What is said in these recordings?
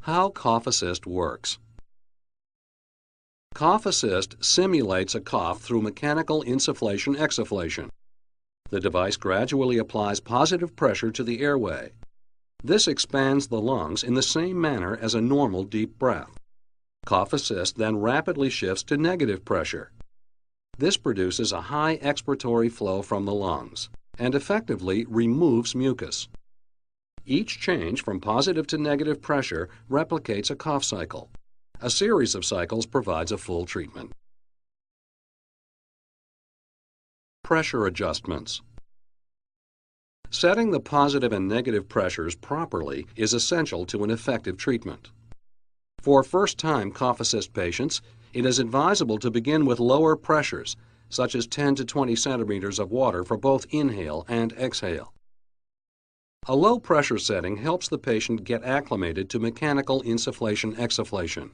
How Cough Assist works. Cough Assist simulates a cough through mechanical insufflation-exsufflation. The device gradually applies positive pressure to the airway. This expands the lungs in the same manner as a normal deep breath. Cough Assist then rapidly shifts to negative pressure. This produces a high expiratory flow from the lungs and effectively removes mucus. Each change from positive to negative pressure replicates a cough cycle. A series of cycles provides a full treatment. Pressure adjustments. Setting the positive and negative pressures properly is essential to an effective treatment. For first-time Cough Assist patients, it is advisable to begin with lower pressures, such as 10 to 20 centimeters of water for both inhale and exhale. A low pressure setting helps the patient get acclimated to mechanical insufflation-exsufflation.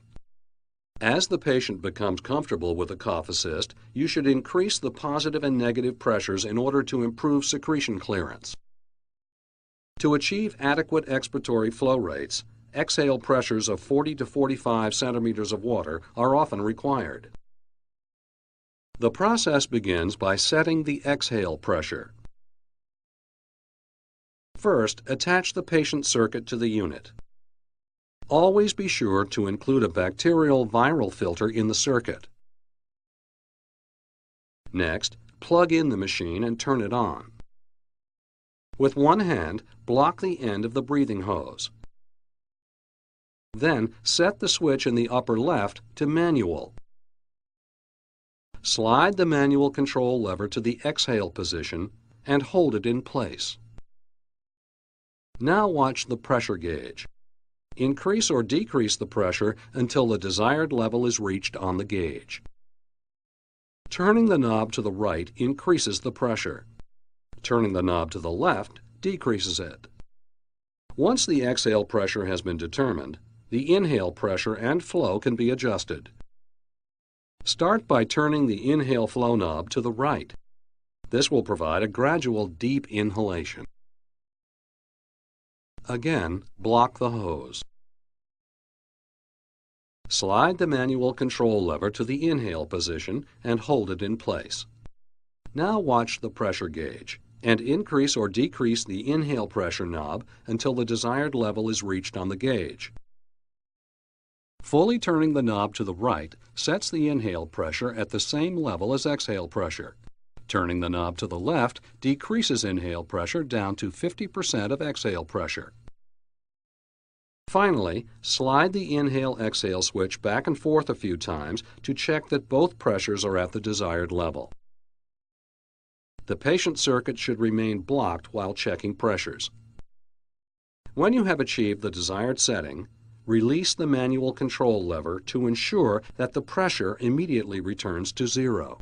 As the patient becomes comfortable with the Cough Assist, you should increase the positive and negative pressures in order to improve secretion clearance. To achieve adequate expiratory flow rates, exhale pressures of 40 to 45 centimeters of water are often required. The process begins by setting the exhale pressure. First, attach the patient circuit to the unit. Always be sure to include a bacterial viral filter in the circuit. Next, plug in the machine and turn it on. With one hand, block the end of the breathing hose. Then, set the switch in the upper left to manual. Slide the manual control lever to the exhale position and hold it in place. Now watch the pressure gauge. Increase or decrease the pressure until the desired level is reached on the gauge. Turning the knob to the right increases the pressure. Turning the knob to the left decreases it. Once the exhale pressure has been determined, the inhale pressure and flow can be adjusted. Start by turning the inhale flow knob to the right. This will provide a gradual deep inhalation. Again, block the hose. Slide the manual control lever to the inhale position and hold it in place. Now watch the pressure gauge and increase or decrease the inhale pressure knob until the desired level is reached on the gauge. Fully turning the knob to the right sets the inhale pressure at the same level as exhale pressure. Turning the knob to the left decreases inhale pressure down to 50% of exhale pressure. Finally, slide the inhale-exhale switch back and forth a few times to check that both pressures are at the desired level. The patient circuit should remain blocked while checking pressures. When you have achieved the desired setting, release the manual control lever to ensure that the pressure immediately returns to zero.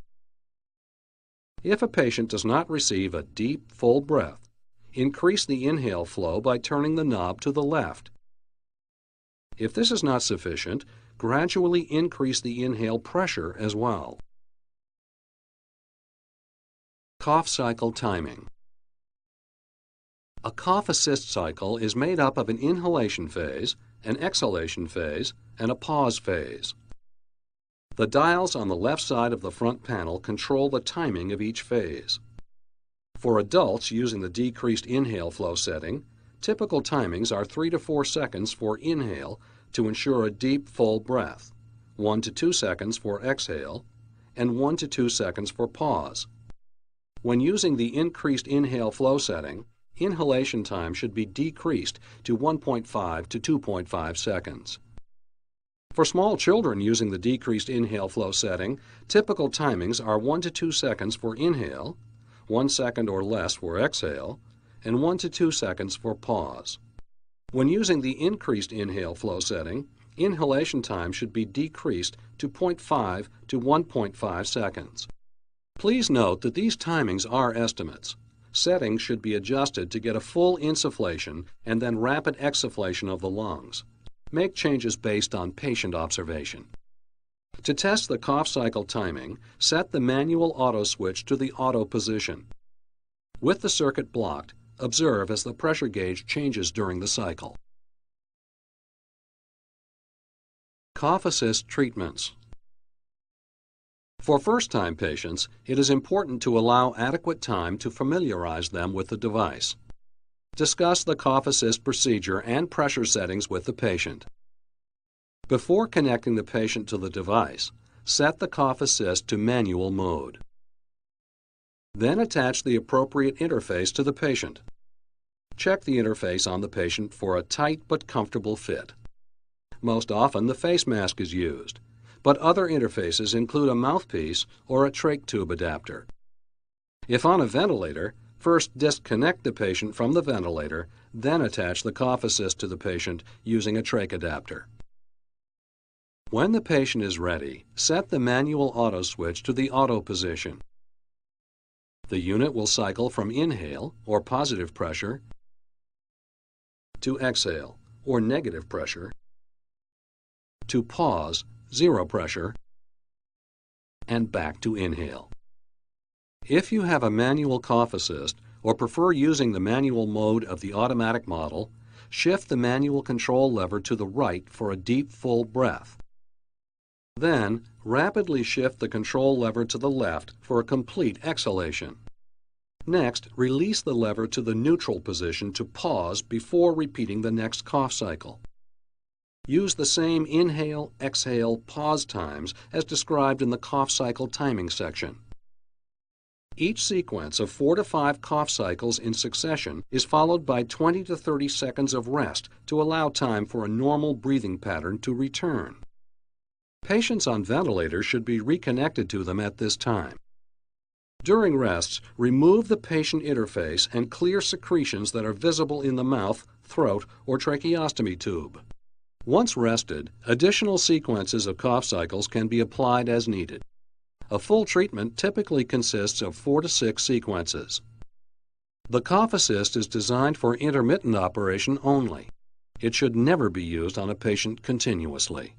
If a patient does not receive a deep, full breath, increase the inhale flow by turning the knob to the left. If this is not sufficient, gradually increase the inhale pressure as well. Cough cycle timing. A cough assist cycle is made up of an inhalation phase, an exhalation phase, and a pause phase. The dials on the left side of the front panel control the timing of each phase. For adults using the decreased inhale flow setting, typical timings are 3 to 4 seconds for inhale to ensure a deep, full breath, 1 to 2 seconds for exhale, and 1 to 2 seconds for pause. When using the increased inhale flow setting, inhalation time should be decreased to 1.5 to 2.5 seconds. For small children using the decreased inhale flow setting, typical timings are 1 to 2 seconds for inhale, 1 second or less for exhale, and 1 to 2 seconds for pause. When using the increased inhale flow setting, inhalation time should be decreased to 0.5 to 1.5 seconds. Please note that these timings are estimates. Settings should be adjusted to get a full insufflation and then rapid exsufflation of the lungs. Make changes based on patient observation. To test the cough cycle timing, set the manual auto switch to the auto position. With the circuit blocked, observe as the pressure gauge changes during the cycle. Cough assist treatments. For first-time patients, it is important to allow adequate time to familiarize them with the device. Discuss the cough assist procedure and pressure settings with the patient. Before connecting the patient to the device, set the cough assist to manual mode. Then attach the appropriate interface to the patient. Check the interface on the patient for a tight but comfortable fit. Most often, the face mask is used, but other interfaces include a mouthpiece or a trach tube adapter. If on a ventilator, first disconnect the patient from the ventilator, then attach the cough assist to the patient using a trach adapter. When the patient is ready, set the manual auto switch to the auto position. The unit will cycle from inhale, or positive pressure, to exhale, or negative pressure, to pause, zero pressure, and back to inhale. If you have a manual cough assist or prefer using the manual mode of the automatic model, shift the manual control lever to the right for a deep, full breath. Then, rapidly shift the control lever to the left for a complete exhalation. Next, release the lever to the neutral position to pause before repeating the next cough cycle. Use the same inhale, exhale, pause times as described in the cough cycle timing section. Each sequence of 4 to 5 cough cycles in succession is followed by 20 to 30 seconds of rest to allow time for a normal breathing pattern to return. Patients on ventilators should be reconnected to them at this time. During rests, remove the patient interface and clear secretions that are visible in the mouth, throat, or tracheostomy tube. Once rested, additional sequences of cough cycles can be applied as needed. A full treatment typically consists of 4 to 6 sequences. The cough assist is designed for intermittent operation only. It should never be used on a patient continuously.